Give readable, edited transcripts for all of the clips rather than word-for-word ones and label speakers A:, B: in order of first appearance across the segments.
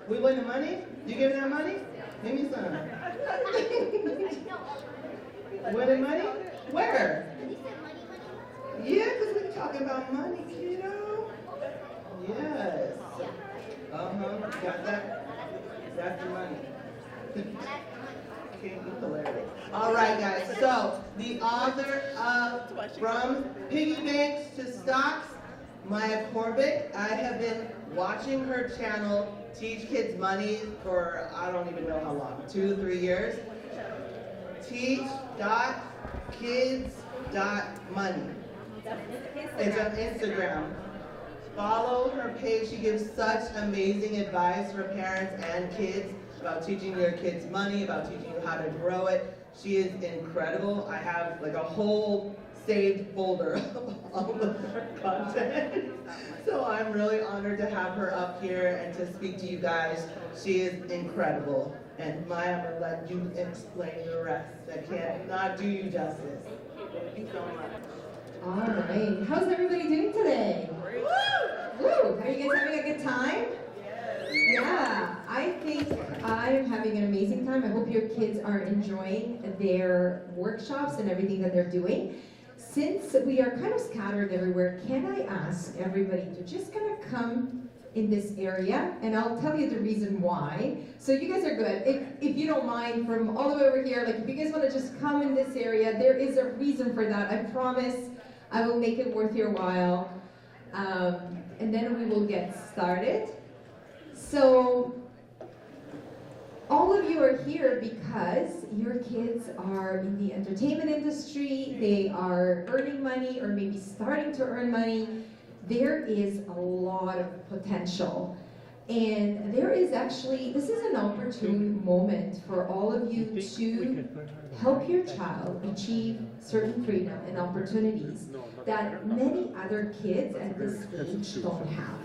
A: We win the money? You giving out money? Give me some. Winning money? Where? Yeah, because we're talking about money, kiddo. Yes. Got that? That's the money. All right, guys. So the author of From Piggy Banks to Stocks, Maya Corbic. I have been watching her channel teach kids money for I don't even know how long, 2 to 3 years. Teach.kids.money. It's on Instagram. Follow her page. She gives such amazing advice for parents and kids about teaching your kids money, about teaching you how to grow it. She is incredible. I have like a whole saved folder of all of her content. So I'm really honored to have her up here and to speak to you guys. She is incredible. And Maya, I'm going to let you explain the rest. I cannot do you justice. Thank you so much.
B: All right. How's everybody doing today? Woo! Woo! Are you guys having a good time? Yeah, I think I'm having an amazing time. I hope your kids are enjoying their workshops and everything that they're doing. Since we are kind of scattered everywhere, can I ask everybody to just kind of come in this area, and I'll tell you the reason why. So you guys are good. If you don't mind, from all the way over here, like if you guys want to just come in this area, there is a reason for that. I promise I will make it worth your while. And then we will get started. So all of you are here because your kids are in the entertainment industry, they are earning money or maybe starting to earn money. There is a lot of potential. And there is actually, this is an opportune moment for all of you to help your child achieve certain freedom and opportunities that many other kids at this age don't have.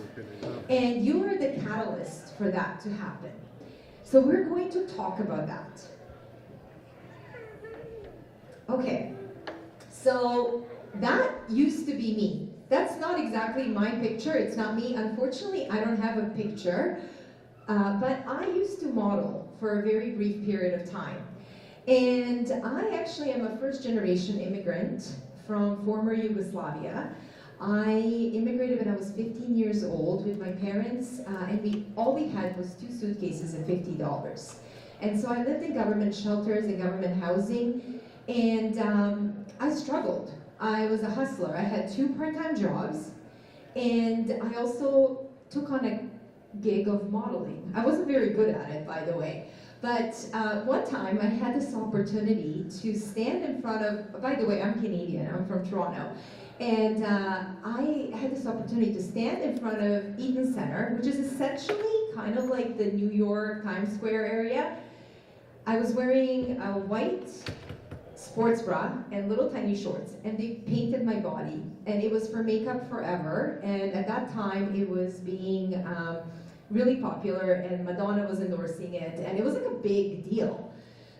B: And you are the catalyst for that to happen. So we're going to talk about that. Okay, so that used to be me. That's not exactly my picture. It's not me. Unfortunately, I don't have a picture. But I used to model for a very brief period of time. And I actually am a first-generation immigrant from former Yugoslavia. I immigrated when I was 15 years old with my parents, and all we had was 2 suitcases and $50. And so I lived in government shelters and government housing, and I struggled. I was a hustler. I had 2 part-time jobs, and I also took on a gig of modeling. I wasn't very good at it, by the way. But one time I had this opportunity to stand in front of, by the way, I'm Canadian, I'm from Toronto. And I had this opportunity to stand in front of Eaton Center, which is essentially kind of like the New York Times Square area. I was wearing a white sports bra and little tiny shorts, and they painted my body, and it was for Makeup Forever, and at that time it was being really popular, and Madonna was endorsing it, and it was like a big deal.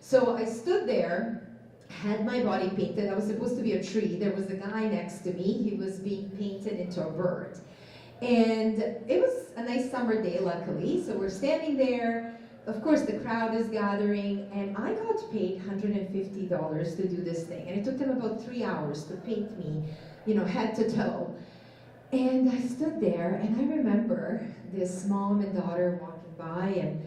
B: So I stood there, had my body painted. I was supposed to be a tree. There was a guy next to me. He was being painted into a bird. And it was a nice summer day, luckily. So we're standing there. Of course, the crowd is gathering. And I got paid $150 to do this thing. And it took them about 3 hours to paint me, head to toe. And I stood there, and I remember this mom and daughter walking by. And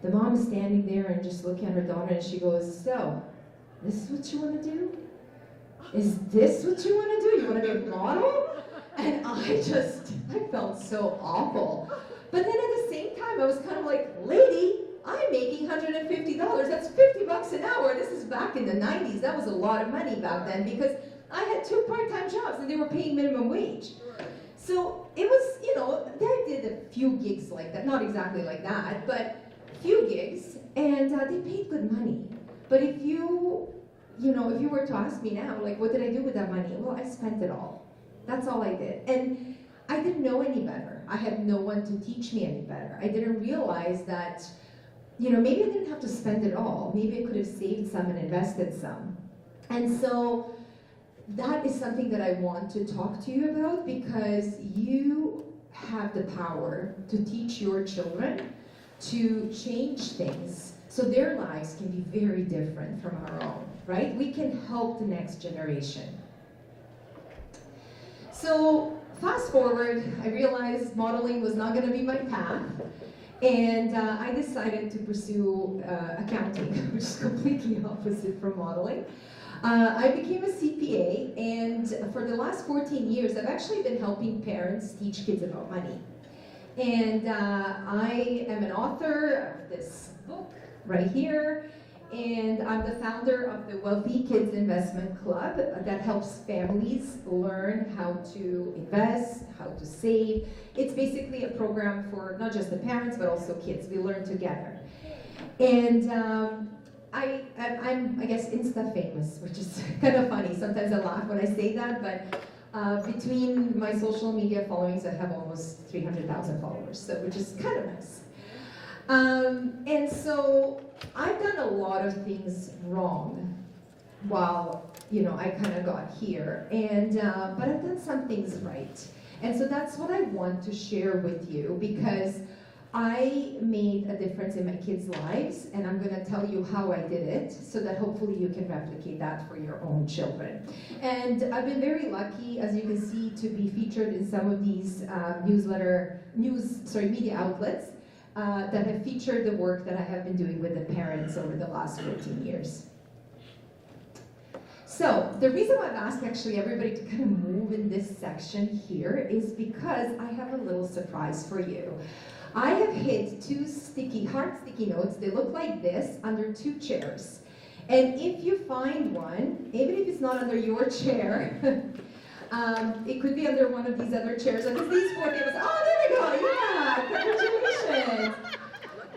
B: the mom is standing there and just looking at her daughter. And she goes, "So, this is what you want to do? Is this what you want to do? You want to be a model?" And I felt so awful. But then at the same time, I was kind of like, "Lady, I'm making $150. That's $50 an hour." This is back in the 90s. That was a lot of money back then because I had 2 part-time jobs and they were paying minimum wage. So it was, I did a few gigs like that. Not exactly like that, but a few gigs. And they paid good money. But if you were to ask me now, like, what did I do with that money? Well, I spent it all. That's all I did. And I didn't know any better. I had no one to teach me any better. I didn't realize that, maybe I didn't have to spend it all. Maybe I could have saved some and invested some. And so that is something that I want to talk to you about because you have the power to teach your children to change things so their lives can be very different from our own, right? We can help the next generation. So fast forward, I realized modeling was not going to be my path, and I decided to pursue accounting, which is completely opposite from modeling. I became a CPA, and for the last 14 years, I've actually been helping parents teach kids about money. And I am an author of this book right here, and I'm the founder of the Wealthy Kids Investment Club that helps families learn how to invest, how to save. It's basically a program for not just the parents, but also kids. We learn together. And I'm, I guess, Insta famous, which is kind of funny. Sometimes I laugh when I say that, but between my social media followings, I have almost 300,000 followers, so which is kind of nice. And so I've done a lot of things wrong while, I kind of got here, and but I've done some things right. And so that's what I want to share with you, because I made a difference in my kids' lives, and I'm going to tell you how I did it, so that hopefully you can replicate that for your own children. And I've been very lucky, as you can see, to be featured in some of these media outlets that have featured the work that I have been doing with the parents over the last 14 years. So the reason why I've asked actually everybody to kind of move in this section here is because I have a little surprise for you. I have hid two hard sticky notes. They look like this under two chairs. And if you find one, even if it's not under your chair, it could be under one of these other chairs. Because these four tables, oh, there we go, yeah, congratulations.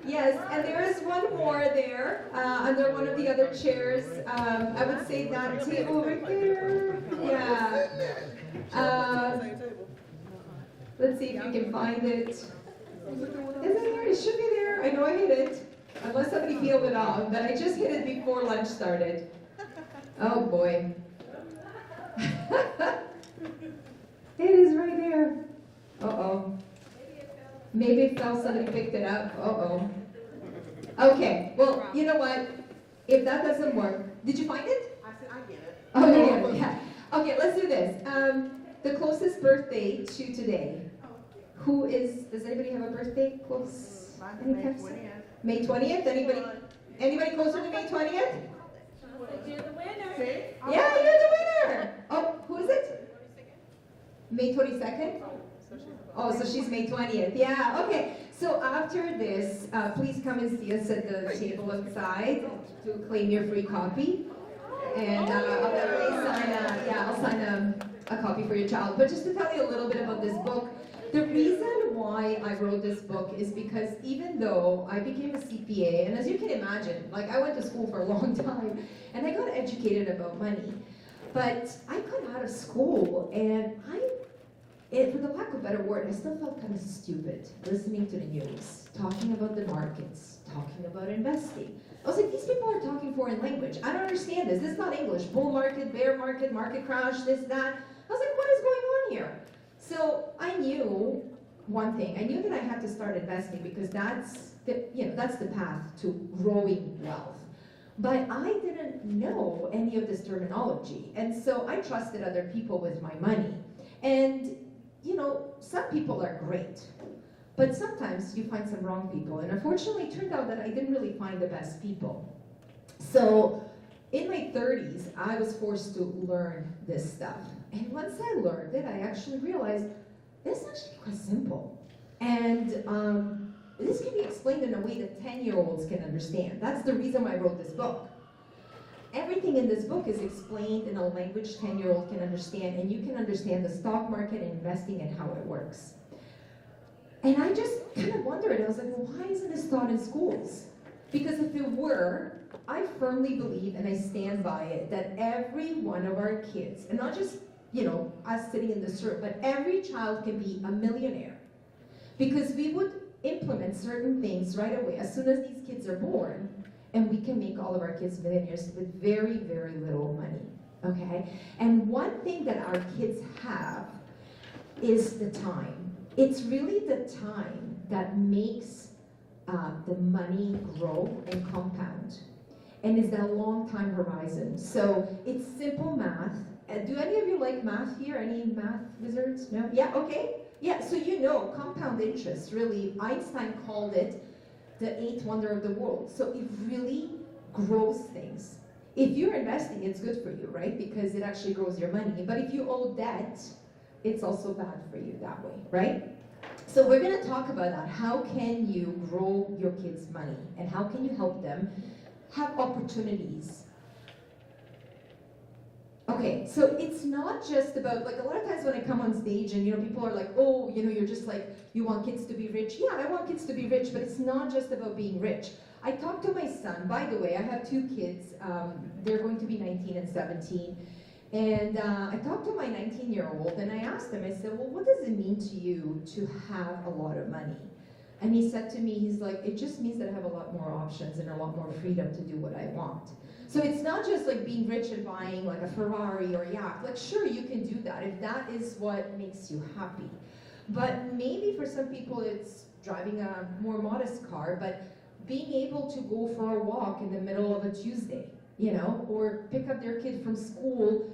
B: Yes, and there is one more there, under one of the other chairs. I would say that table right there, yeah. Let's see if you can find it. Is it there? It should be there. I know I hid it. Unless somebody peeled it off, but I just hid it before lunch started. Oh boy. It is right there. Uh-oh. Maybe it fell, somebody picked it up. Uh-oh. Okay, well, you know what? If that doesn't work, did you find it?
A: I said, I get it.
B: Oh, you get it, yeah. Okay, let's do this. The closest birthday to today. Does anybody have a birthday close?
A: May 20th.
B: May 20th? Anybody closer to May 20th?
C: You're the winner.
A: See?
B: Yeah, you're the winner. Oh, who is it? May 22nd? Oh, so she's May 20th. Yeah, okay. So after this, please come and see us at the table outside to claim your free copy. And I'll definitely sign a copy for your child. But just to tell you a little bit about this book, the reason why I wrote this book is because even though I became a CPA, and as you can imagine, like I went to school for a long time, and I got educated about money, but I got out of school, and for the lack of a better word, I still felt kind of stupid listening to the news, talking about the markets, talking about investing. I was like, these people are talking foreign language. I don't understand this. This is not English. Bull market, bear market, market crash, this, that. I was like, what is going on here? So I knew one thing. I knew that I had to start investing because that's the path to growing wealth. But I didn't know any of this terminology. And so I trusted other people with my money. And some people are great, but sometimes you find some wrong people. And unfortunately, it turned out that I didn't really find the best people. So in my 30s, I was forced to learn this stuff. And once I learned it, I actually realized it's actually quite simple. And this can be explained in a way that 10-year-olds can understand. That's the reason why I wrote this book. Everything in this book is explained in a language 10-year-old can understand, and you can understand the stock market and investing and how it works. And I just kind of wondered, I was like, well, why isn't this taught in schools? Because if it were, I firmly believe, and I stand by it, that every one of our kids, and not just, us sitting in this room, but every child can be a millionaire. Because we would implement certain things right away as soon as these kids are born, and we can make all of our kids millionaires with very, very little money, okay? And one thing that our kids have is the time. It's really the time that makes the money grow and compound. And it's that long time horizon. So it's simple math. Do any of you like math here? Any math wizards? No? Yeah, okay. Yeah, so you know, compound interest, really, Einstein called it the eighth wonder of the world. So it really grows things. If you're investing, it's good for you, right? Because it actually grows your money. But if you owe debt, it's also bad for you that way, right? So we're going to talk about that. How can you grow your kids' money? And how can you help them have opportunities? Okay, so it's not just about, like, a lot of times when I come on stage and, people are like, oh, you're just like, you want kids to be rich. Yeah, I want kids to be rich, but it's not just about being rich. I talked to my son, by the way, I have two kids. They're going to be 19 and 17. And I talked to my 19-year-old and I asked him, I said, well, what does it mean to you to have a lot of money? And he said to me, he's like, it just means that I have a lot more options and a lot more freedom to do what I want. So it's not just like being rich and buying like a Ferrari or a yacht. Like, sure, you can do that if that is what makes you happy. But maybe for some people it's driving a more modest car, but being able to go for a walk in the middle of a Tuesday, or pick up their kid from school,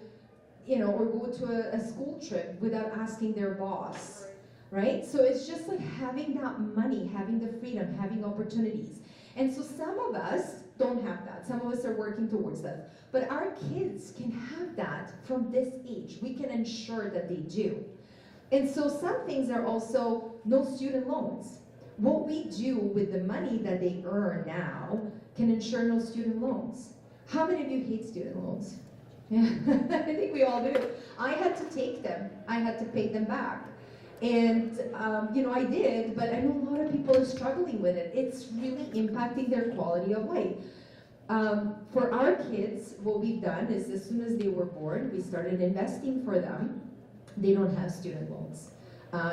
B: or go to a school trip without asking their boss, right? So it's just like having that money, having the freedom, having opportunities. And so some of us don't have that. Some of us are working towards that. But our kids can have that from this age. We can ensure that they do. And so some things are also no student loans. What we do with the money that they earn now can ensure no student loans. How many of you hate student loans? Yeah, I think we all do. I had to take them. I had to pay them back. And, I did, but I know a lot of people are struggling with it. It's really impacting their quality of life. For our kids, what we've done is as soon as they were born, we started investing for them. They don't have student loans.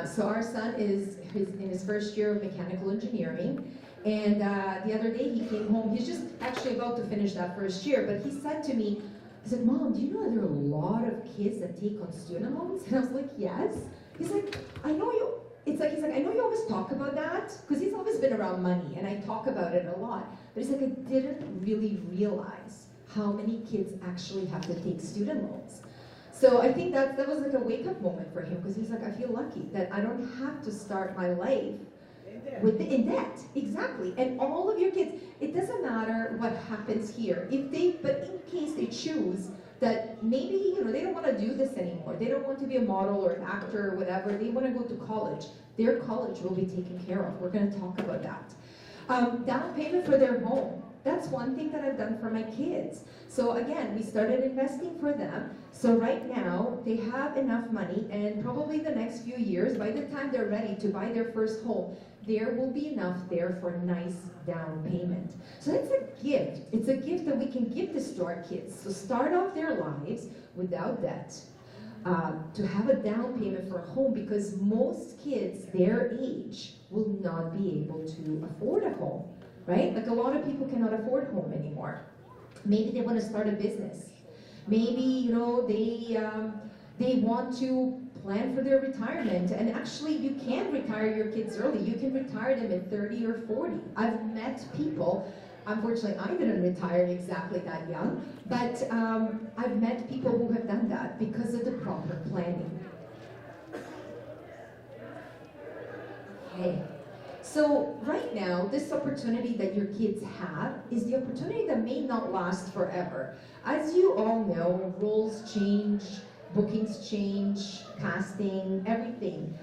B: So our son is in his first year of mechanical engineering. And the other day he came home, he's just actually about to finish that first year, but he said to me, he said, Mom, do you know there are a lot of kids that take on student loans? And I was like, yes. He's like, I know you, he's like, I know you always talk about that, because he's always been around money, and I talk about it a lot. But he's like, I didn't really realize how many kids actually have to take student loans. So I think that was like a wake-up moment for him, because he's like, I feel lucky that I don't have to start my life in debt. Exactly. And all of your kids, it doesn't matter what happens here. But in case they choose that maybe, they don't want to do this anymore. They don't want to be a model or an actor or whatever. They want to go to college. Their college will be taken care of. We're going to talk about that. Down payment for their home. That's one thing that I've done for my kids. So again, we started investing for them. So right now, they have enough money, and probably the next few years, by the time they're ready to buy their first home, there will be enough there for a nice down payment. So it's a gift. It's a gift that we can give this to our kids. So start off their lives without debt, to have a down payment for a home, because most kids their age will not be able to afford a home, right? Like a lot of people cannot afford a home anymore. Maybe they want to start a business. Maybe, they want to plan for their retirement. And actually, you can retire your kids early. You can retire them at 30 or 40. I've met people, unfortunately, I didn't retire exactly that young, but I've met people who have done that because of the proper planning. Okay. So right now, this opportunity that your kids have is the opportunity that may not last forever. As you all know, roles change, bookings change, casting, everything.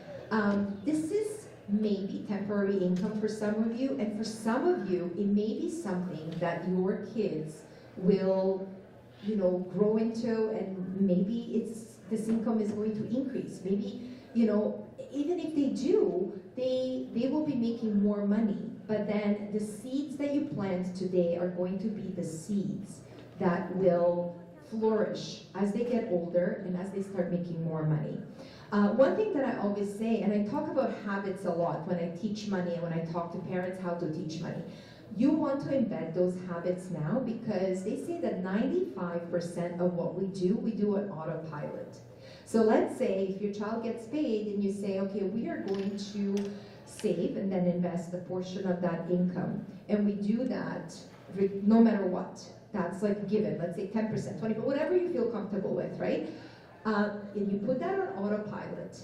B: This is maybe temporary income for some of you, and for some of you, it may be something that your kids will, grow into, and maybe this income is going to increase. Maybe, even if they do, they will be making more money, but then the seeds that you plant today are going to be the seeds that will flourish as they get older and as they start making more money. One thing that I always say, and I talk about habits a lot when I teach money and when I talk to parents how to teach money, you want to embed those habits now, because they say that 95% of what we do on autopilot. So let's say if your child gets paid and you say, okay, we are going to save and then invest a portion of that income. And we do that no matter what. That's like given, let's say 10%, 20%, whatever you feel comfortable with, right? And you put that on autopilot.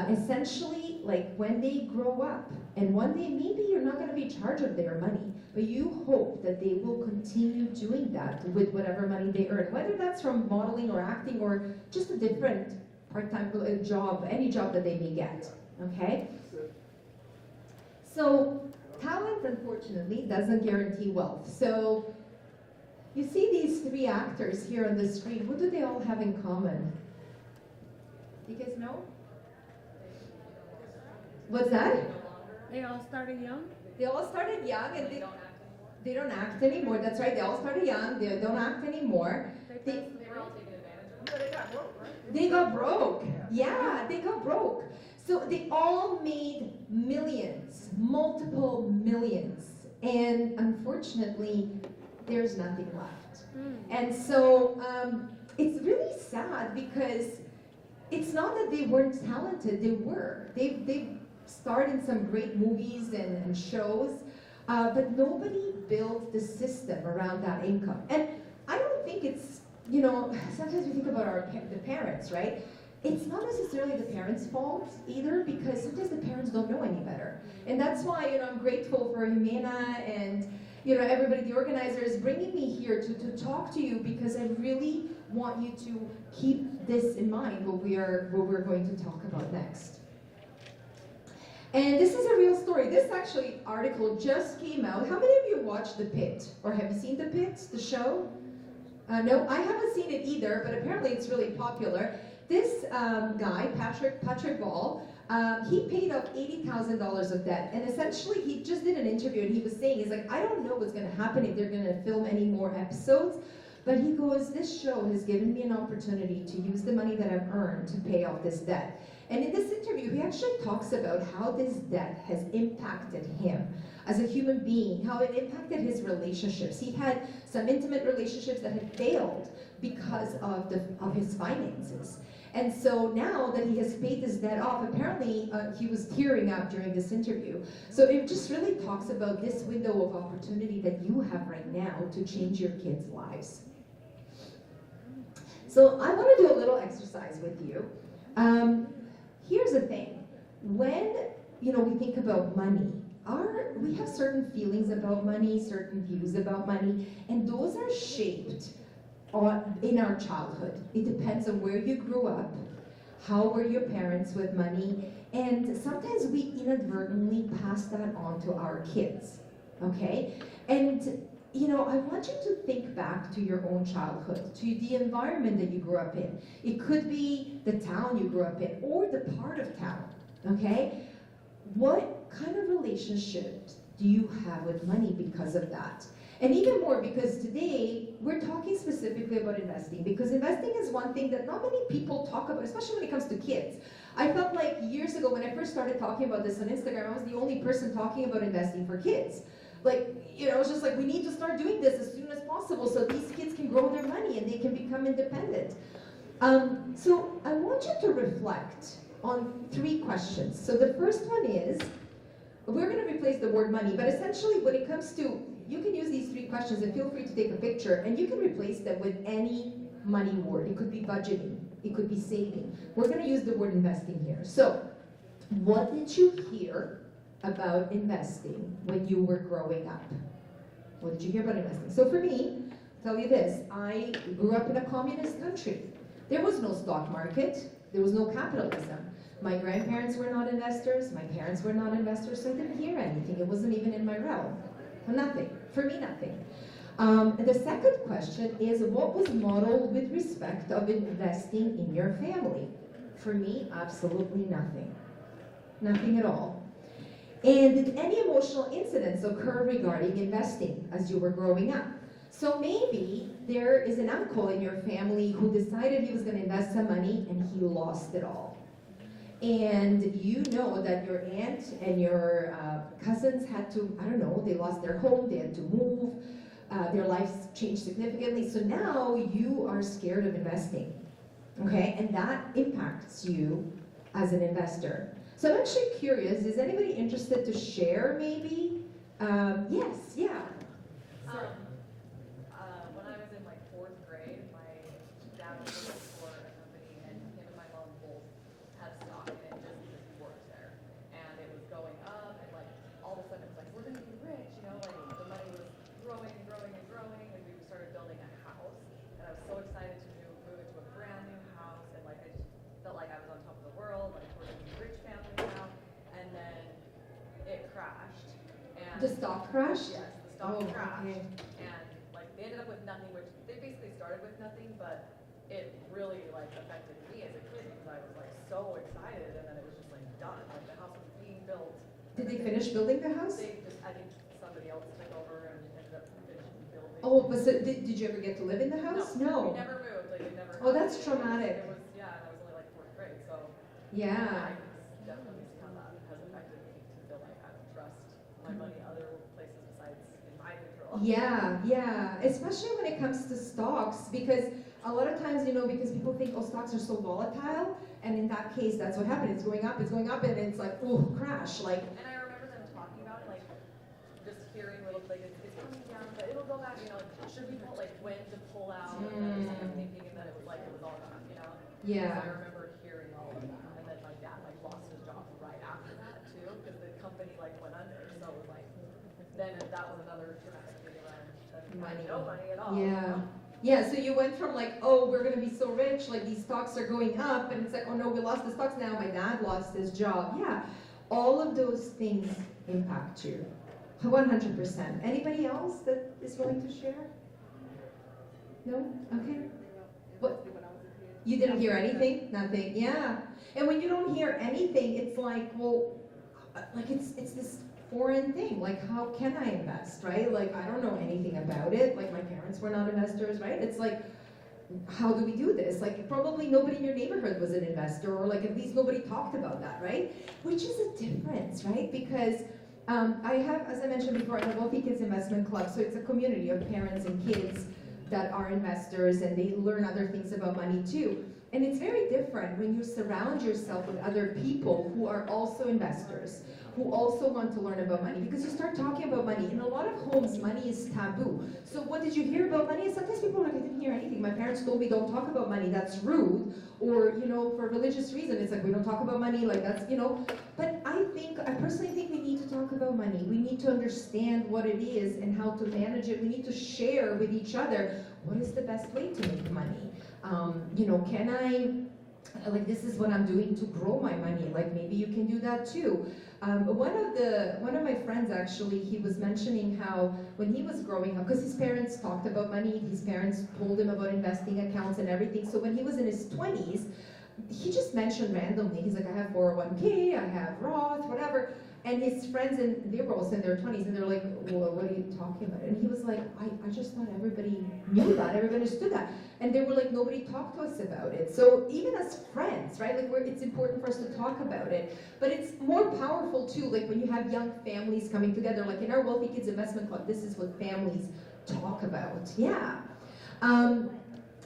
B: Essentially, like when they grow up, and one day maybe you're not going to be in charge of their money, but you hope that they will continue doing that with whatever money they earn, whether that's from modeling or acting or just a different part-time job, any job that they may get, okay? So talent, unfortunately, doesn't guarantee wealth. So you see these three actors here on the screen. What do they all have in common? You guys know? What's that?
C: They all started young?
B: They all started young and they don't act anymore. That's right, they all started young, they don't act anymore.
C: They were all taken advantage of.
A: They got broke, right?
B: They got broke. Yeah, they got broke. So they all made millions, multiple millions. And unfortunately, there's nothing left. And so it's really sad because it's not that they weren't talented, they were. They starred in some great movies and shows, but nobody built the system around that income. And I don't think it's, you know, sometimes we think about the parents, right? It's not necessarily the parents' fault either, because sometimes the parents don't know any better. And that's why, you know, I'm grateful for Jimena and, you know, everybody, the organizers, bringing me here to talk to you, because I really want you to keep this in mind what we're going to talk about next. And this is a real story. This actually article just came out. How many of you watched The Pit? Or have you seen The Pit, the show? No, I haven't seen it either, but apparently it's really popular. This guy, Patrick Ball, he paid off $80,000 of debt, and essentially he just did an interview and he was saying, he's like, I don't know what's going to happen if they're going to film any more episodes, but he goes, this show has given me an opportunity to use the money that I've earned to pay off this debt. And in this interview, he actually talks about how this debt has impacted him as a human being, how it impacted his relationships. He had some intimate relationships that had failed because of his finances. And so now that he has paid this debt off, apparently he was tearing up during this interview. So it just really talks about this window of opportunity that you have right now to change your kids' lives. So I want to do a little exercise with you. Here's the thing. When we think about money, we have certain feelings about money, certain views about money, and those are shaped in our childhood. It depends on where you grew up, how were your parents with money, and sometimes we inadvertently pass that on to our kids, okay? And I want you to think back to your own childhood, to the environment that you grew up in. It could be the town you grew up in, or the part of town, okay? What kind of relationships do you have with money because of that? And even more, because today we're talking specifically about investing, because investing is one thing that not many people talk about, especially when it comes to kids. I felt like years ago when I first started talking about this on Instagram, I was the only person talking about investing for kids. It was just like, we need to start doing this as soon as possible so these kids can grow their money and they can become independent. So I want you to reflect on 3 questions. So the first one is, we're going to replace the word money, but essentially when it comes to, you can use these 3 questions and feel free to take a picture, and you can replace them with any money word. It could be budgeting, it could be saving. We're going to use the word investing here. So, what did you hear about investing when you were growing up? What did you hear about investing? So for me, I'll tell you this, I grew up in a communist country. There was no stock market, there was no capitalism. My grandparents were not investors, my parents were not investors, so I didn't hear anything. It wasn't even in my realm. Nothing. For me, nothing. The second question is, what was modeled with respect of investing in your family? For me, absolutely nothing. Nothing at all. And did any emotional incidents occur regarding investing as you were growing up? So maybe there is an uncle in your family who decided he was going to invest some money and he lost it all. And you know that your aunt and your cousins had to, they lost their home, they had to move, their lives changed significantly, so now you are scared of investing, okay? And that impacts you as an investor. So I'm actually curious, is anybody interested to share maybe? Yes, yeah.
C: When I was in like fourth grade, my dad was working for a company, and him and my mom both had stock in it just because he worked there. And it was going up, and like all of a sudden it was like, we're gonna be rich, you know, like the money was growing and growing and growing, and we started building a house. And I was so excited to move into a brand new house, and like I just felt like I was on top of the world, like we're gonna be a rich family now. And then it crashed. And
B: The stock crash?
C: yes, the stock crashed.
B: Okay.
C: And like they ended up with nothing, which they basically started with nothing, but it really like affected me as a kid because I was like so excited, and then it was just like done. Like the house was being built.
B: Did they finish building the house?
C: They just, I think somebody else took over and ended up finishing building.
B: Oh, but so did you ever get to live in the house?
C: No. We never moved. Like, we never.
B: Oh, that's
C: it was-
B: traumatic.
C: It was, yeah, and I was only like fourth grade, so.
B: Yeah.
C: I can definitely see how that has affected me to feel like I don't trust my money other places besides in my control.
B: Yeah, yeah, especially when it comes to stocks, because a lot of times, you know, because people think, oh, stocks are so volatile, and in that case, that's what happened. It's going up, and it's like, oh, crash, like.
C: And I remember them talking about it, like just hearing little like it's coming down, but it'll go back. You know, should we pull like when to pull out? And then just kind of thinking, and then it was like it was all gone. You know.
B: Yeah.
C: So I remember hearing all of that, and then my dad like lost his job right after that too, because the company like went under. So it was like then that was another traumatic thing around
B: Money.
C: no money at all.
B: Yeah. Yeah, so you went from like, oh, we're gonna be so rich, like these stocks are going up, and it's like, oh no, we lost the stocks now, my dad lost his job. Yeah, all of those things impact you. 100%. Anybody else that is willing to share? No? Okay. What? You didn't hear anything? Nothing. Yeah. And when you don't hear anything, it's like, well, like it's this foreign thing. Like, how can I invest, right? Like, I don't know anything about it. Like, my parents were not investors, right? It's like, how do we do this? Like, probably nobody in your neighborhood was an investor, or like at least nobody talked about that, right? Which is a difference, right? Because I have, as I mentioned before, I have Wealthy Kids Investment Club, so it's a community of parents and kids that are investors, and they learn other things about money too. And it's very different when you surround yourself with other people who are also investors, who also want to learn about money, because you start talking about money. In a lot of homes, money is taboo. So what did you hear about money? Sometimes people are like, I didn't hear anything. My parents told me don't talk about money, that's rude. Or, you know, for religious reason, it's like, we don't talk about money, like that's, you know. But I personally think we need to talk about money. We need to understand what it is and how to manage it. We need to share with each other, what is the best way to make money? You know, can I, like, this is what I'm doing to grow my money. Like, maybe you can do that too. One of my friends actually, he was mentioning how when he was growing up, because his parents talked about money, his parents told him about investing accounts and everything. So when he was in his 20s, he just mentioned randomly, he's like, I have 401k, I have Roth, whatever. And his friends, and they were also in their 20s, and they're like, well, what are you talking about? And he was like, I just thought everybody knew that, everybody understood that. And they were like, nobody talked to us about it. So even as friends, right, like it's important for us to talk about it. But it's more powerful too, like when you have young families coming together, like in our Wealthy Kids Investment Club, this is what families talk about, yeah.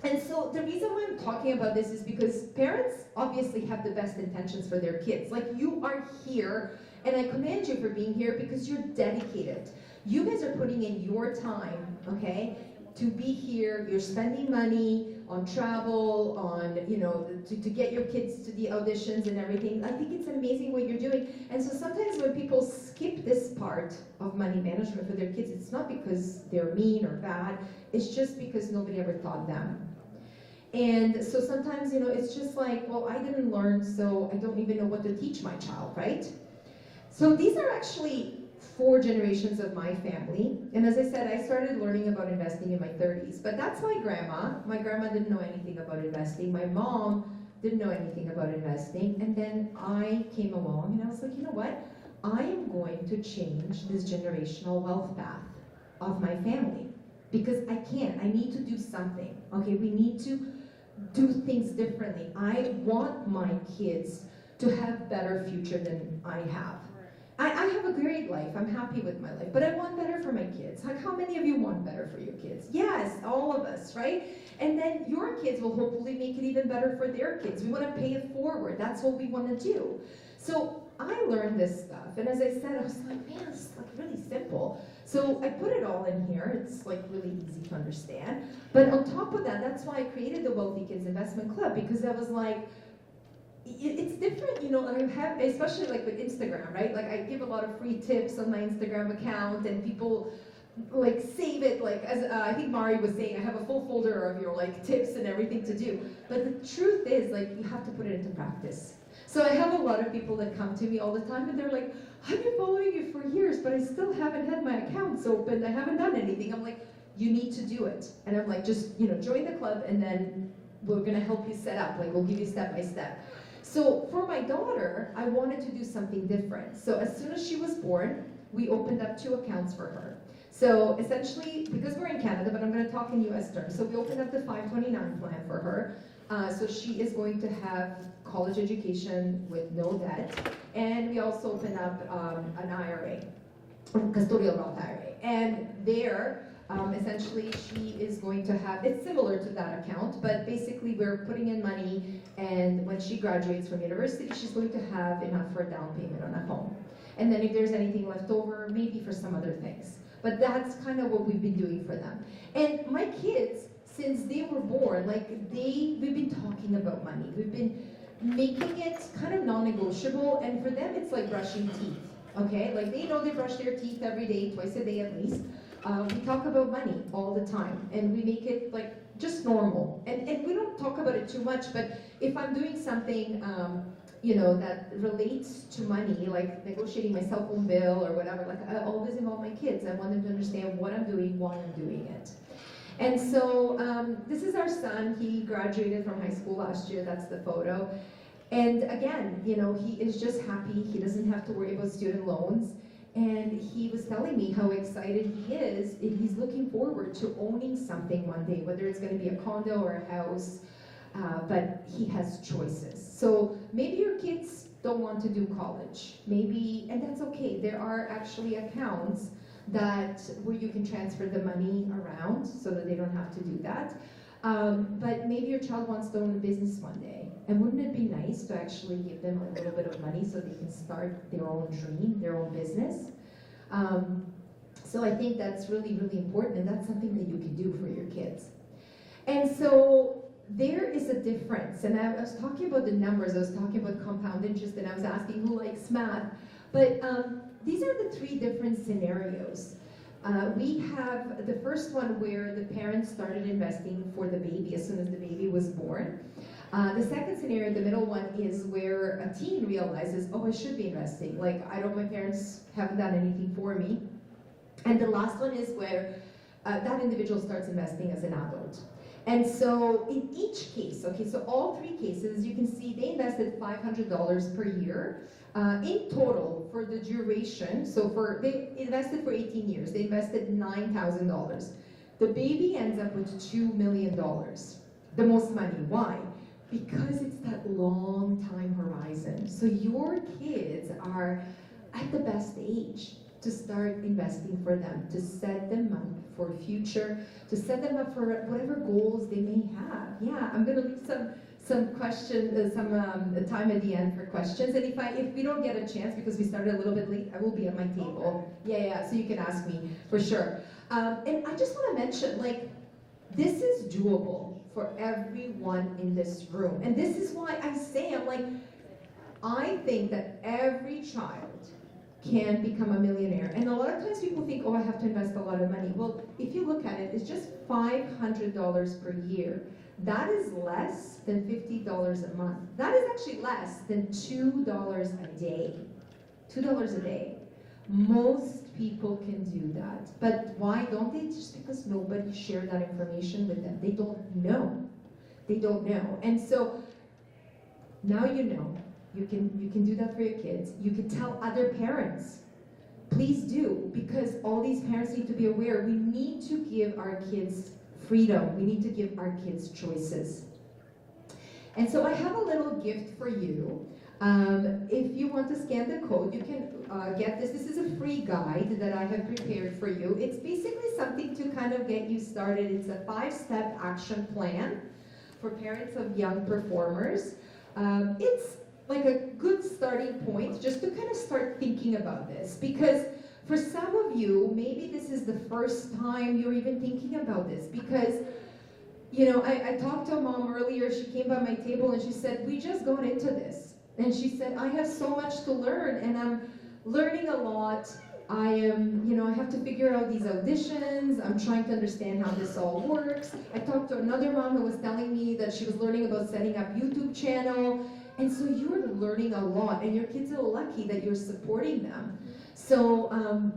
B: And so the reason why I'm talking about this is because parents obviously have the best intentions for their kids. Like, you are here, and I commend you for being here because you're dedicated. You guys are putting in your time, okay, to be here. You're spending money on travel, on, you know, to get your kids to the auditions and everything. I think it's amazing what you're doing. And so sometimes when people skip this part of money management for their kids, it's not because they're mean or bad, it's just because nobody ever taught them. And so sometimes, you know, it's just like, well, I didn't learn, so I don't even know what to teach my child, right? So these are actually 4 generations of my family. And as I said, I started learning about investing in my 30s. But that's my grandma. My grandma didn't know anything about investing. My mom didn't know anything about investing. And then I came along and I was like, you know what? I am going to change this generational wealth path of my family. Because I can't. I need to do something. Okay, we need to do things differently. I want my kids to have better future than I have. I have a great life. I'm happy with my life, but I want better for my kids. Like, how many of you want better for your kids? Yes, all of us, right? And then your kids will hopefully make it even better for their kids. We want to pay it forward. That's what we want to do. So I learned this stuff, and as I said, I was like, man, it's like really simple. So I put it all in here. It's like really easy to understand. But on top of that, that's why I created the Wealthy Kids Investment Club, because I was like, it's different, you know, I have, especially like with Instagram, right? Like I give a lot of free tips on my Instagram account, and people like save it, like as I think Mari was saying, I have a full folder of your like tips and everything to do. But the truth is, like, you have to put it into practice. So I have a lot of people that come to me all the time, and they're like, I've been following you for years, but I still haven't had my accounts open. I haven't done anything. I'm like, you need to do it. And I'm like, just, you know, join the club, and then we're gonna help you set up. Like, we'll give you step by step. So for my daughter, I wanted to do something different. So as soon as she was born, we opened up 2 accounts for her. So essentially, because we're in Canada, but I'm going to talk in US terms, so we opened up the 529 plan for her. So she is going to have college education with no debt. And we also opened up an IRA, custodial Roth IRA. And there, essentially, she is going to have, it's similar to that account, but basically we're putting in money, and when she graduates from university, she's going to have enough for a down payment on a home. And then if there's anything left over, maybe for some other things. But that's kind of what we've been doing for them. And my kids, since they were born, like we've been talking about money. We've been making it kind of non-negotiable, and for them it's like brushing teeth, okay? Like they know they brush their teeth every day, twice a day at least. We talk about money all the time, and we make it like just normal. And we don't talk about it too much, but if I'm doing something, you know, that relates to money, like negotiating my cell phone bill or whatever, like I always involve my kids. I want them to understand what I'm doing, why I'm doing it. And so this is our son. He graduated from high school last year. That's the photo. And again, you know, he is just happy. He doesn't have to worry about student loans. And he was telling me how excited he is, and he's looking forward to owning something one day, whether it's going to be a condo or a house. But he has choices. So maybe your kids don't want to do college. Maybe, and that's okay. There are actually accounts that where you can transfer the money around so that they don't have to do that. But maybe your child wants to own a business one day. And wouldn't it be nice to actually give them a little bit of money so they can start their own dream, their own business? So I think that's really, really important, and that's something that you can do for your kids. And so there is a difference, and I was talking about the numbers, I was talking about compound interest, and I was asking who likes math, but these are the 3 different scenarios. We have the first one where the parents started investing for the baby as soon as the baby was born. The second scenario, the middle one, is where a teen realizes, oh, I should be investing. Like, I don't, my parents haven't done anything for me. And the last one is where that individual starts investing as an adult. And so in each case, okay, so all 3 cases, you can see they invested $500 per year in total for the duration. So they invested for 18 years. They invested $9,000. The baby ends up with $2 million, the most money. Why? Because it's that long time horizon. So your kids are at the best age to start investing for them, to set them up for future, to set them up for whatever goals they may have. Yeah, I'm gonna leave some questions, some time at the end for questions. And if we don't get a chance because we started a little bit late, I will be at my table. Yeah, so you can ask me for sure. And I just want to mention, like, this is doable for everyone in this room. And this is why I say, I think that every child can become a millionaire. And a lot of times people think, oh, I have to invest a lot of money. Well, if you look at it, it's just $500 per year. That is less than $50 a month. That is actually less than $2 a day. $2 a day. Most people can do that. But why don't they? Just because nobody shared that information with them. They don't know. They don't know. And so now you know. You can do that for your kids. You can tell other parents. Please do, because all these parents need to be aware. We need to give our kids freedom. We need to give our kids choices. And so I have a little gift for you. If you want to scan the code, you can get this. This is a free guide that I have prepared for you. It's basically something to kind of get you started. It's a 5-step action plan for parents of young performers. like a good starting point just to kind of start thinking about this, because for some of you, maybe this is the first time you're even thinking about this, because you know, I talked to a mom earlier, she came by my table and she said, we just got into this. And she said, I have so much to learn and I'm learning a lot. I am, you know, I have to figure out these auditions. I'm trying to understand how this all works. I talked to another mom who was telling me that she was learning about setting up YouTube channel. And so you're learning a lot and your kids are lucky that you're supporting them. So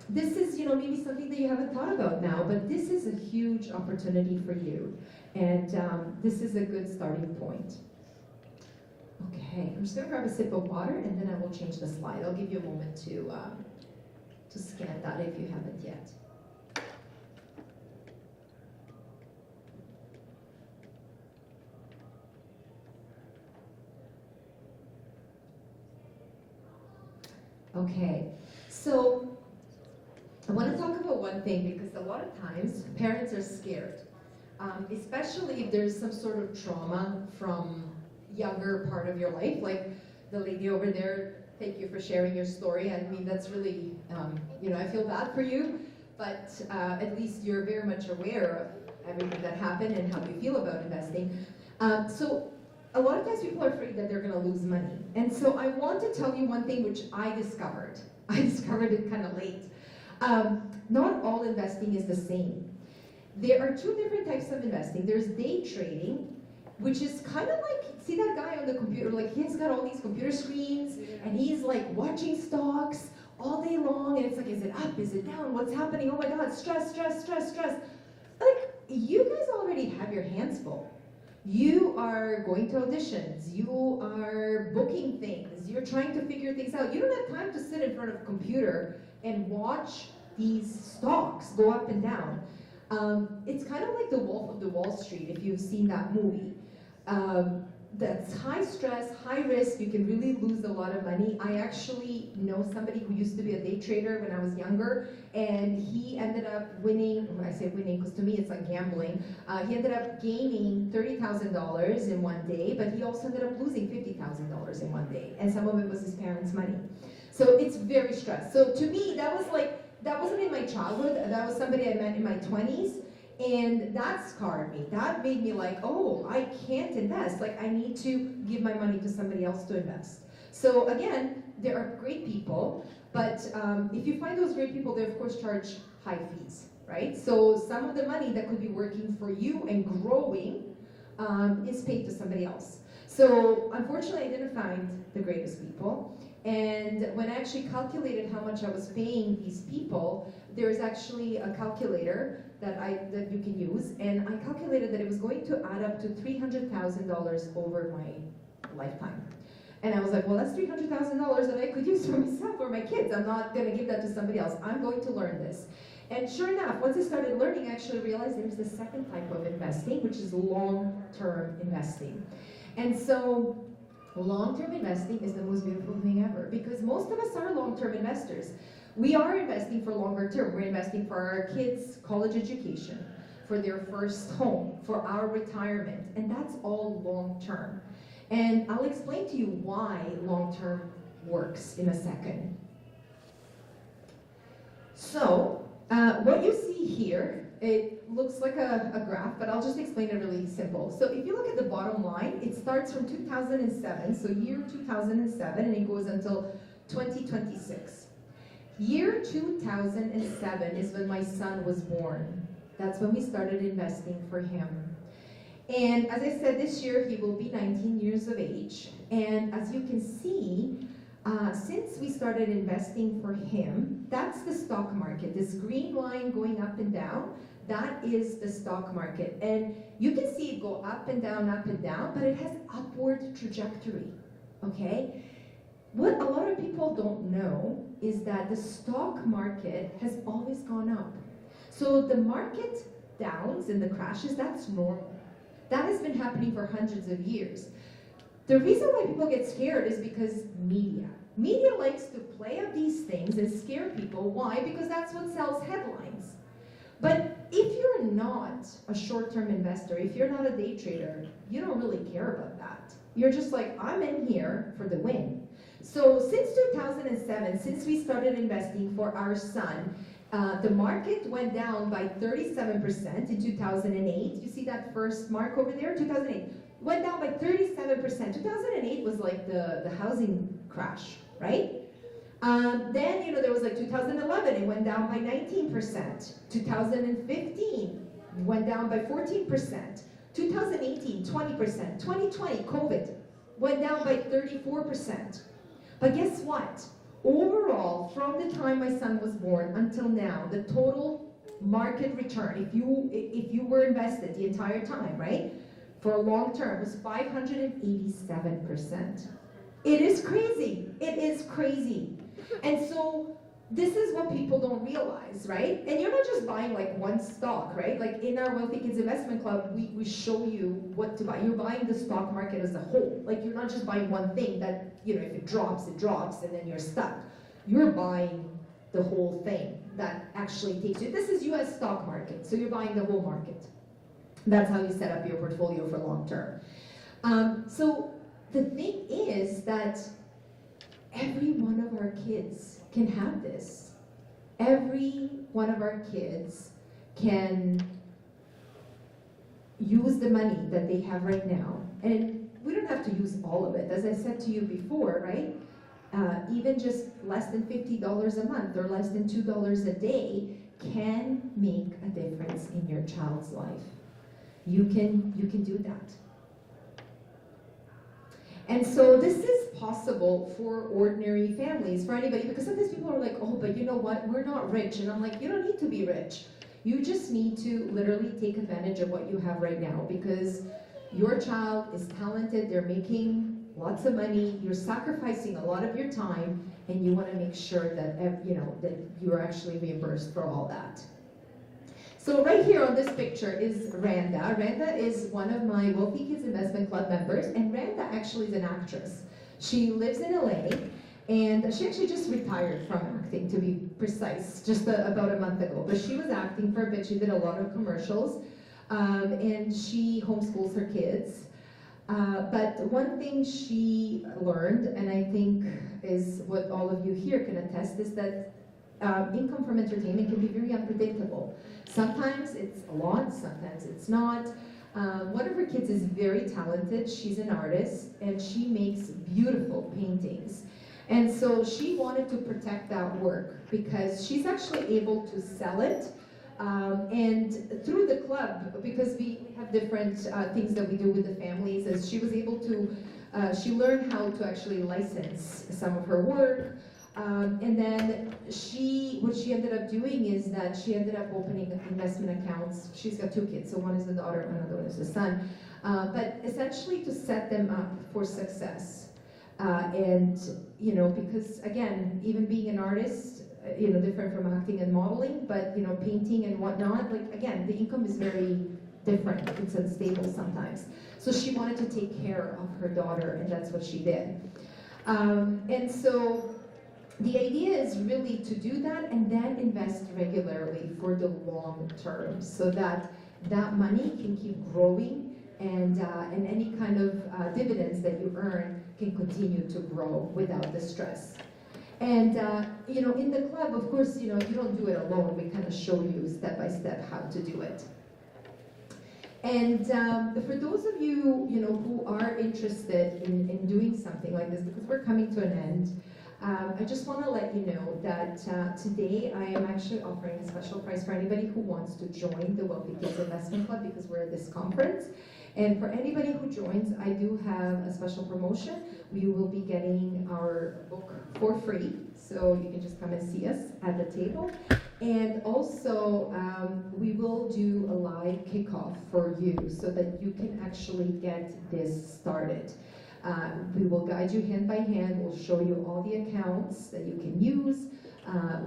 B: this is, you know, maybe something that you haven't thought about now, but this is a huge opportunity for you. And this is a good starting point. Okay, I'm just gonna grab a sip of water and then I will change the slide. I'll give you a moment to scan that if you haven't yet. Okay, so I want to talk about one thing, because a lot of times parents are scared, especially if there's some sort of trauma from younger part of your life, like the lady over there. Thank you for sharing your story. I mean, that's really, you know, I feel bad for you, but at least you're very much aware of everything that happened and how you feel about investing. So a lot of times people are afraid that they're going to lose money. And so I want to tell you one thing which I discovered. I discovered it kind of late. Not all investing is the same. There are two different types of investing. There's day trading, which is kind of like, see that guy on the computer, like he's got all these computer screens and he's like watching stocks all day long and it's like, is it up, is it down, what's happening, oh my god, stress, stress, stress, stress. Like, you guys already have your hands full. You are going to auditions, you are booking things, you're trying to figure things out. You don't have time to sit in front of a computer and watch these stocks go up and down. It's kind of like The Wolf of the Wall Street, if you've seen that movie. That's high stress, high risk, you can really lose a lot of money. I actually know somebody who used to be a day trader when I was younger, and he ended up winning, when I say winning, because to me it's like gambling, he ended up gaining $30,000 in one day, but he also ended up losing $50,000 in one day, and some of it was his parents' money. So it's very stressed. So to me, that was like, that wasn't in my childhood, that was somebody I met in my 20s, and that scarred me. That made me like, oh, I can't invest. Like, I need to give my money to somebody else to invest. So again, there are great people, but if you find those great people, they of course charge high fees, right? So some of the money that could be working for you and growing is paid to somebody else. So unfortunately, I didn't find the greatest people. And when I actually calculated how much I was paying these people, there is actually a calculator that you can use, and I calculated that it was going to add up to $300,000 over my lifetime. And I was like, well, that's $300,000 that I could use for myself or my kids. I'm not going to give that to somebody else. I'm going to learn this. And sure enough, once I started learning, I actually realized there's the second type of investing, which is long-term investing. And so long-term investing is the most beautiful thing ever, because most of us are long-term investors. We are investing for longer term. We're investing for our kids' college education, for their first home, for our retirement, and that's all long-term. And I'll explain to you why long-term works in a second. So, what you see here, it looks like a graph, but I'll just explain it really simple. So if you look at the bottom line, it starts from 2007, so year 2007, and it goes until 2026. Year 2007 is when my son was born. That's when we started investing for him. And as I said, this year he will be 19 years of age. And as you can see, since we started investing for him, that's the stock market. This green line going up and down, that is the stock market. And you can see it go up and down, but it has upward trajectory, okay? What a lot of people don't know is that the stock market has always gone up. So the market downs and the crashes, that's normal. That has been happening for hundreds of years. The reason why people get scared is because media. Media likes to play up these things and scare people. Why? Because that's what sells headlines. But if you're not a short-term investor, if you're not a day trader, you don't really care about that. You're just like, I'm in here for the win. So since 2007, since we started investing for our son, the market went down by 37% in 2008. You see that first mark over there? 2008. Went down by 37%. 2008 was like the housing crash, right? Then, you know, there was like 2011, it went down by 19%. 2015, went down by 14%. 2018, 20%. 2020, COVID, went down by 34%. But guess what? Overall, from the time my son was born until now, the total market return, if you were invested the entire time, right, for a long term, was 587%. It is crazy. It is crazy. And so this is what people don't realize, right? And you're not just buying like one stock, right? Like in our Wealthy Kids Investment Club, we show you what to buy. You're buying the stock market as a whole. Like you're not just buying one thing that, you know, if it drops, and then you're stuck. You're buying the whole thing that actually takes you. This is US stock market, so you're buying the whole market. That's how you set up your portfolio for long term. So the thing is that every one of our kids can have this. Every one of our kids can use the money that they have right now. And we don't have to use all of it. As I said to you before, right? Even just less than $50 a month or less than $2 a day can make a difference in your child's life. You can do that. And so this is possible for ordinary families, for anybody, because sometimes people are like, oh, but you know what, we're not rich. And I'm like, you don't need to be rich. You just need to literally take advantage of what you have right now, because your child is talented, they're making lots of money, you're sacrificing a lot of your time, and you want to make sure that, you know, that you're actually reimbursed for all that. So right here on this picture is Randa. Randa is one of my Wealthy Kids Investment Club members, and Randa actually is an actress. She lives in LA, and she actually just retired from acting, to be precise, just about a month ago. But she was acting for a bit. She did a lot of commercials, and she homeschools her kids. But one thing she learned, and I think is what all of you here can attest, is that income from entertainment can be very unpredictable. Sometimes it's a lot, sometimes it's not. One of her kids is very talented. She's an artist, and she makes beautiful paintings. And so she wanted to protect that work because she's actually able to sell it. And through the club, because we have different things that we do with the families, as she was able to, she learned how to actually license some of her work. And then what she ended up doing is that she ended up opening investment accounts. She's got 2 kids, so one is the daughter, another one is the son. But essentially to set them up for success. And, you know, because again, even being an artist, you know, different from acting and modeling, but, you know, painting and whatnot, like, again, the income is very different. It's unstable sometimes. So she wanted to take care of her daughter, and that's what she did. And so the idea is really to do that and then invest regularly for the long term, so that that money can keep growing, and any kind of dividends that you earn can continue to grow without the stress. And you know, in the club, of course, you know, you don't do it alone. We kind of show you step by step how to do it. And for those of you, you know, who are interested in doing something like this, because we're coming to an end, I just want to let you know that today I am actually offering a special price for anybody who wants to join the Wealthy Kids Investment Club, because we're at this conference. And for anybody who joins, I do have a special promotion. We will be getting our book for free, so you can just come and see us at the table. And also, we will do a live kickoff for you so that you can actually get this started. We will guide you hand by hand. We'll show you all the accounts that you can use,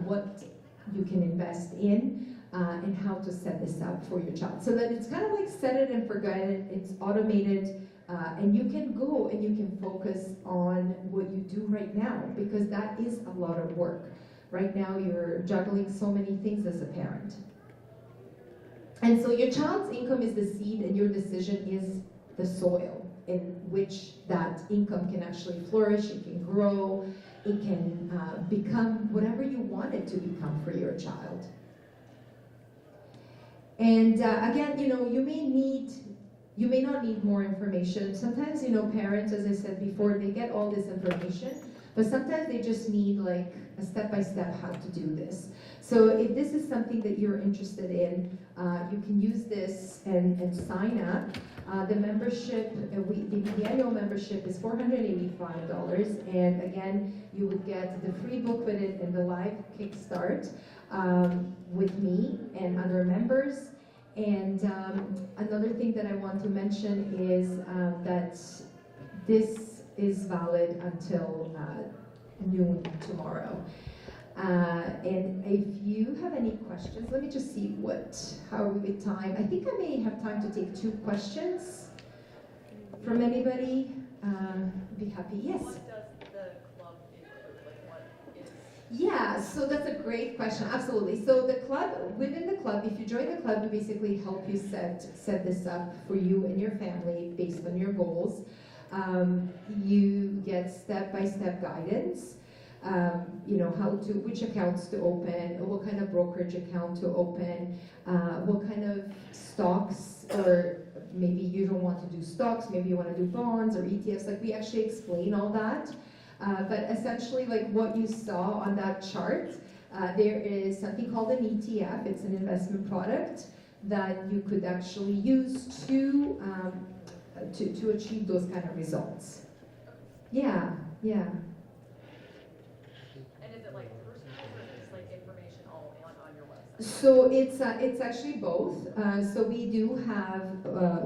B: what you can invest in, and how to set this up for your child. So that it's kind of like set it and forget it. It's automated, and you can go and you can focus on what you do right now, because that is a lot of work. Right now you're juggling so many things as a parent. And so your child's income is the seed and your decision is the soil. in which that income can actually flourish, it can grow, it can become whatever you want it to become for your child. And again, you may not need more information. Sometimes, parents, as I said before, they get all this information, but sometimes they just need like a step-by-step how to do this. So if this is something that you're interested in, you can use this and sign up. The membership, the annual membership is $485, and again, you would get the free book with it and the live kickstart with me and other members. And another thing that I want to mention is that this is valid until noon tomorrow. And if you have any questions, let me just see how are we with time. I think I may have time to take 2 questions from anybody. Be happy. Yes?
C: What does the club include? Like what is...
B: Yeah, so that's a great question. Absolutely. So within the club, if you join the club, we basically help you set this up for you and your family based on your goals. You get step-by-step guidance. Which accounts to open, what kind of brokerage account to open, what kind of stocks, or maybe you don't want to do stocks, maybe you want to do bonds or ETFs. Like, we actually explain all that. But essentially, like what you saw on that chart, there is something called an ETF. It's an investment product that you could actually use to achieve those kind of results. Yeah.
C: Like personal, or just like information all on your website?
B: So it's actually both. So we do have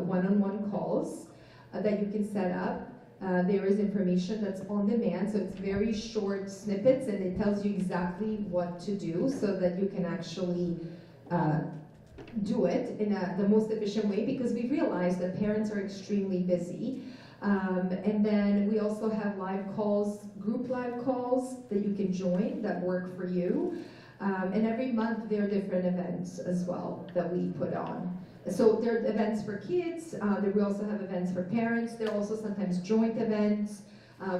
B: one-on-one calls that you can set up. There is information that's on demand, so it's very short snippets, and it tells you exactly what to do so that you can actually do it in the most efficient way, because we realize that parents are extremely busy. And then we also have live calls, group live calls that you can join that work for you. And every month there are different events as well that we put on. So there are events for kids, we also have events for parents, there are also sometimes joint events.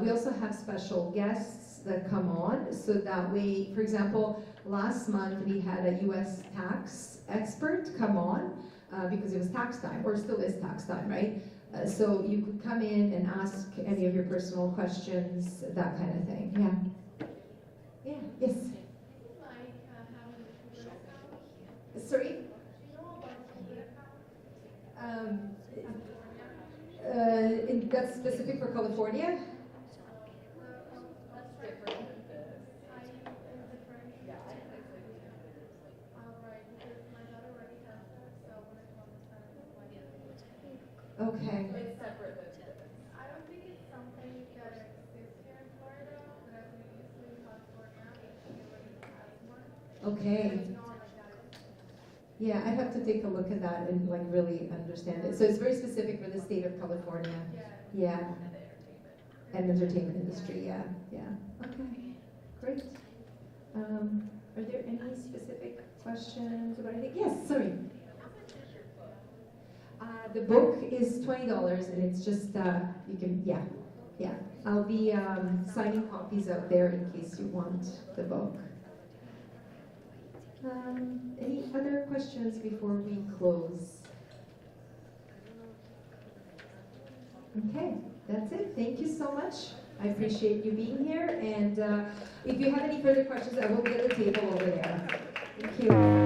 B: We also have special guests that come on, so that way, for example, last month we had a US tax expert come on because it was tax time, or still is tax time, right? So you could come in and ask any of your personal questions, that kind of thing. Yeah. Yes. Sorry. That's specific for California. Okay.
C: It's separate, but
D: I don't think it's something that exists here in Florida, but as we used to in California, it already has one.
B: Okay.
D: It's not like that.
B: Yeah, I'd have to take a look at that and like really understand it. So it's very specific for the state of California. Yeah. And entertainment industry. Yeah. Okay. Great. Are there any specific questions about anything? Yes. Sorry. The book is $20, and it's just you can yeah. I'll be signing copies out there in case you want the book. Any other questions before we close? Okay, that's it. Thank you so much. I appreciate you being here, and if you have any further questions, I will be at the table over there. Thank you.